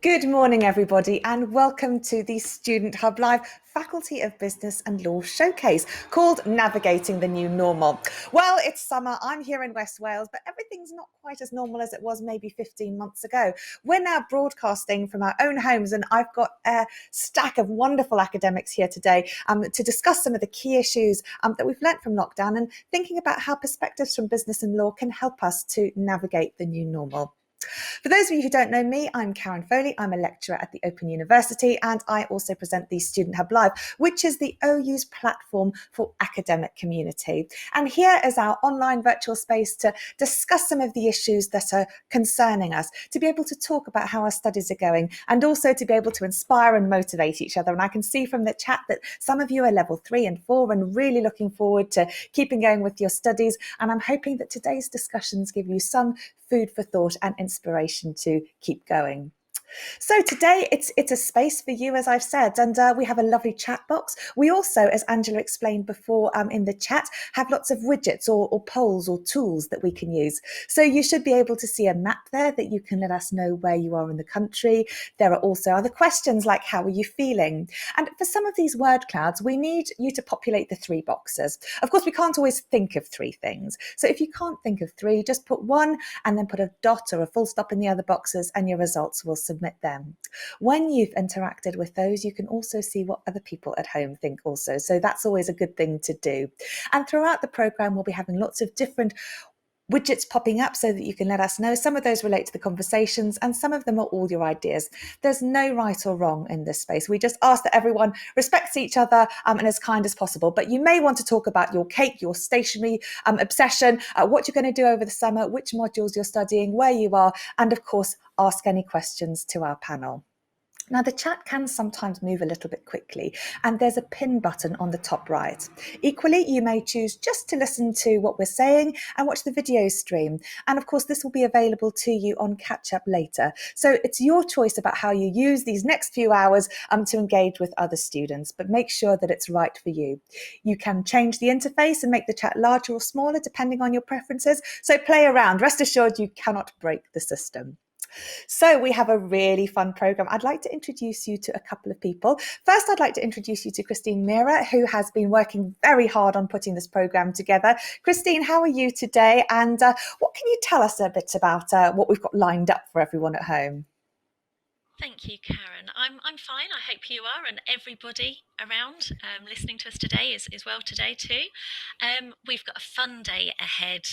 Good morning, everybody, and welcome to the Student Hub Live Faculty of Business and Law Showcase called Navigating the New Normal. Well, it's summer. I'm here in West Wales, but everything's not quite as normal as it was maybe 15 months ago. We're now broadcasting from our own homes, and I've got a stack of wonderful academics here today to discuss some of the key issues that we've learnt from lockdown and thinking about how perspectives from business and law can help us to navigate the new normal. For those of you who don't know me, I'm Karen Foley. I'm a lecturer at the Open University, and I also present the Student Hub Live, which is the OU's platform for academic community. And here is our online virtual space to discuss some of the issues that are concerning us, to be able to talk about how our studies are going, and also to be able to inspire and motivate each other. And I can see from the chat that some of you are level 3 and 4 and really looking forward to keeping going with your studies. And I'm hoping that today's discussions give you some food for thought and inspiration to keep going. So today it's a space for you, as I've said, and we have a lovely chat box. We also, as Angela explained before in the chat, have lots of widgets or polls or tools that we can use. So you should be able to see a map there that you can let us know where you are in the country. There are also other questions like how are you feeling? And for some of these word clouds, we need you to populate the 3 boxes. Of course, we can't always think of 3 things. So if you can't think of 3, just put 1 and then put a dot or a full stop in the other boxes and your results will submit them. When you've interacted with those, you can also see what other people at home think also. So that's always a good thing to do. And throughout the programme, we'll be having lots of different widgets popping up so that you can let us know. Some of those relate to the conversations and some of them are all your ideas. There's no right or wrong in this space. We just ask that everyone respects each other and as kind as possible. But you may want to talk about your cake, your stationery obsession, what you're going to do over the summer, which modules you're studying, where you are, and of course, ask any questions to our panel. Now, the chat can sometimes move a little bit quickly, and there's a pin button on the top right. Equally, you may choose just to listen to what we're saying and watch the video stream. And of course, this will be available to you on catch up later. So it's your choice about how you use these next few hours to engage with other students, but make sure that it's right for you. You can change the interface and make the chat larger or smaller depending on your preferences. So play around. Rest assured, you cannot break the system. So we have a really fun programme. I'd like to introduce you to a couple of people. First, I'd like to introduce you to Christine Mera, who has been working very hard on putting this programme together. Christine, how are you today? And what can you tell us a bit about what we've got lined up for everyone at home? Thank you, Karen. I'm fine. I hope you are, and everybody around listening to us today is well today too. We've got a fun day ahead.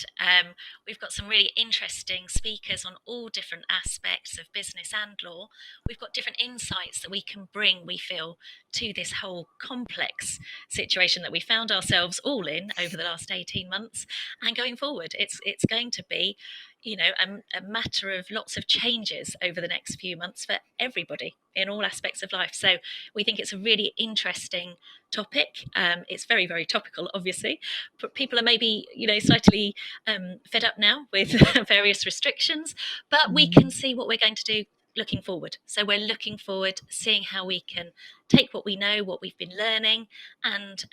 We've got some really interesting speakers on all different aspects of business and law. We've got different insights that we can bring, we feel, to this whole complex situation that we found ourselves all in over the last 18 months. And going forward, it's going to be a matter of lots of changes over the next few months for everybody in all aspects of life. So we think it's a really interesting topic. It's very, very topical, obviously. But people are maybe, slightly fed up now with various restrictions, but we can see what we're going to do looking forward. So we're looking forward, seeing how we can take what we know, what we've been learning, and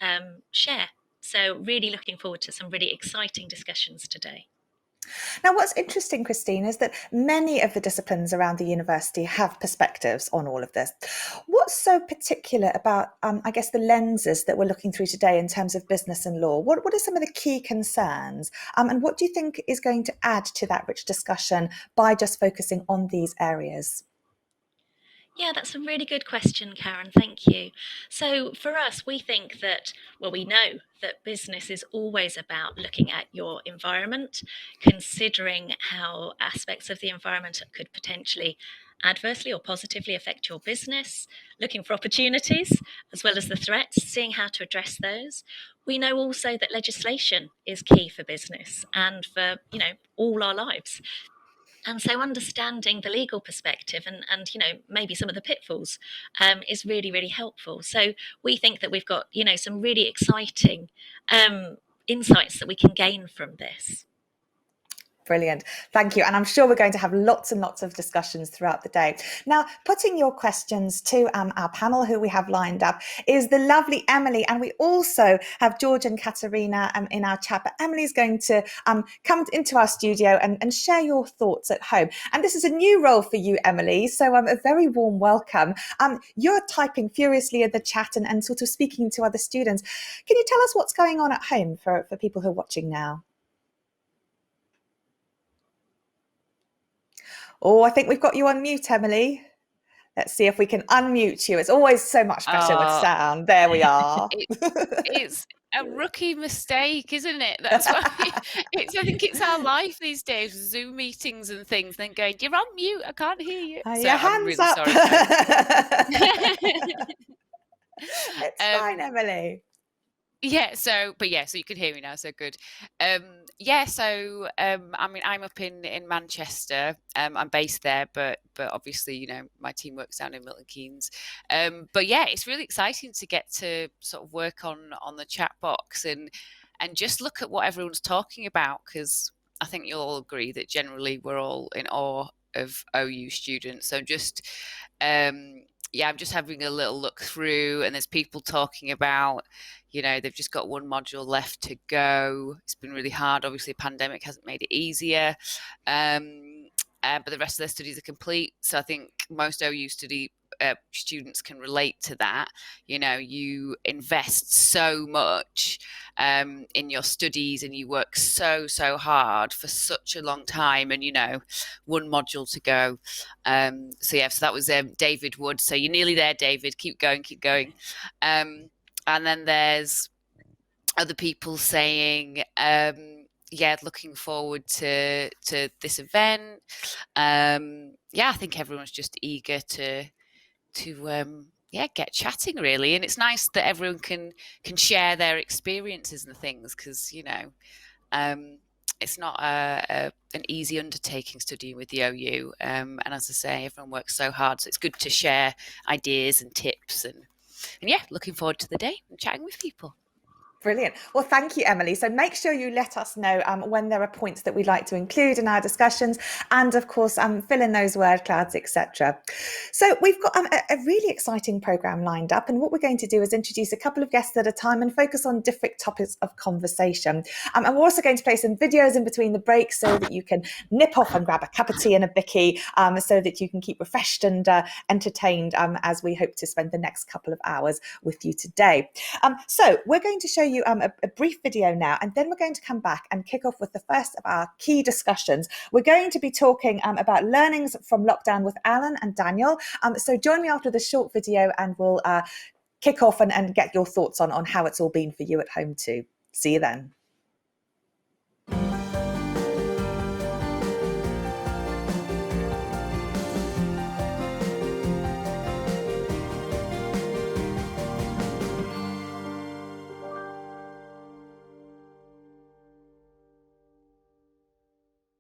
share. So really looking forward to some really exciting discussions today. Now, what's interesting, Christine, is that many of the disciplines around the university have perspectives on all of this. What's so particular about, I guess, the lenses that we're looking through today in terms of business and law? What are some of the key concerns? And what do you think is going to add to that rich discussion by just focusing on these areas? Yeah, that's a really good question, Karen. Thank you. So, for us, we think that, well, we know that business is always about looking at your environment, considering how aspects of the environment could potentially adversely or positively affect your business, looking for opportunities as well as the threats, seeing how to address those. We know also that legislation is key for business and for, all our lives. And so understanding the legal perspective and maybe some of the pitfalls is really, really helpful. So we think that we've got, some really exciting insights that we can gain from this. Brilliant. Thank you. And I'm sure we're going to have lots and lots of discussions throughout the day. Now, putting your questions to our panel, who we have lined up, is the lovely Emily. And we also have George and Katerina in our chat. But Emily's going to come into our studio and share your thoughts at home. And this is a new role for you, Emily. So a very warm welcome. You're typing furiously in the chat and sort of speaking to other students. Can you tell us what's going on at home for people who are watching now? Oh, I think we've got you on mute, Emily. Let's see if we can unmute you. It's always so much better with sound. There we are. It's a rookie mistake, isn't it? That's why I think it's our life these days, Zoom meetings and things, then going, you're on mute, I can't hear you. So Your hands I'm really up. sorry. It's fine, Emily. So you can hear me now, so good. I mean, I'm up in Manchester. I'm based there, but obviously, you know, my team works down in Milton Keynes. But yeah, it's really exciting to get to sort of work on the chat box and just look at what everyone's talking about, because I think you'll all agree that generally we're all in awe of OU students. So just I'm just having a little look through, and there's people talking about, you know, they've just got one module left to go. It's been really hard. Obviously, pandemic hasn't made it easier. But the rest of their studies are complete. So I think most OU students can relate to that. You know, you invest so much in your studies and you work so hard for such a long time, and, you know, one module to go. So that was David Wood. So you're nearly there, David. Keep going. And then there's other people saying, looking forward to this event. I think everyone's just eager to get chatting, really. And it's nice that everyone can share their experiences and things, because, you know, it's not an easy undertaking studying with the OU. And as I say, everyone works so hard, so it's good to share ideas and tips, and looking forward to the day and chatting with people. Brilliant. Well, thank you, Emily. So make sure you let us know when there are points that we'd like to include in our discussions, and of course, fill in those word clouds, etc. So we've got a really exciting programme lined up, and what we're going to do is introduce a couple of guests at a time and focus on different topics of conversation. And we're also going to play some videos in between the breaks so that you can nip off and grab a cup of tea and a bicky, so that you can keep refreshed and entertained as we hope to spend the next couple of hours with you today. So we're going to show you a brief video now, and then we're going to come back and kick off with the first of our key discussions. We're going to be talking about learnings from lockdown with Alan and Daniel. So join me after the short video and we'll kick off and get your thoughts on how it's all been for you at home too. See you then.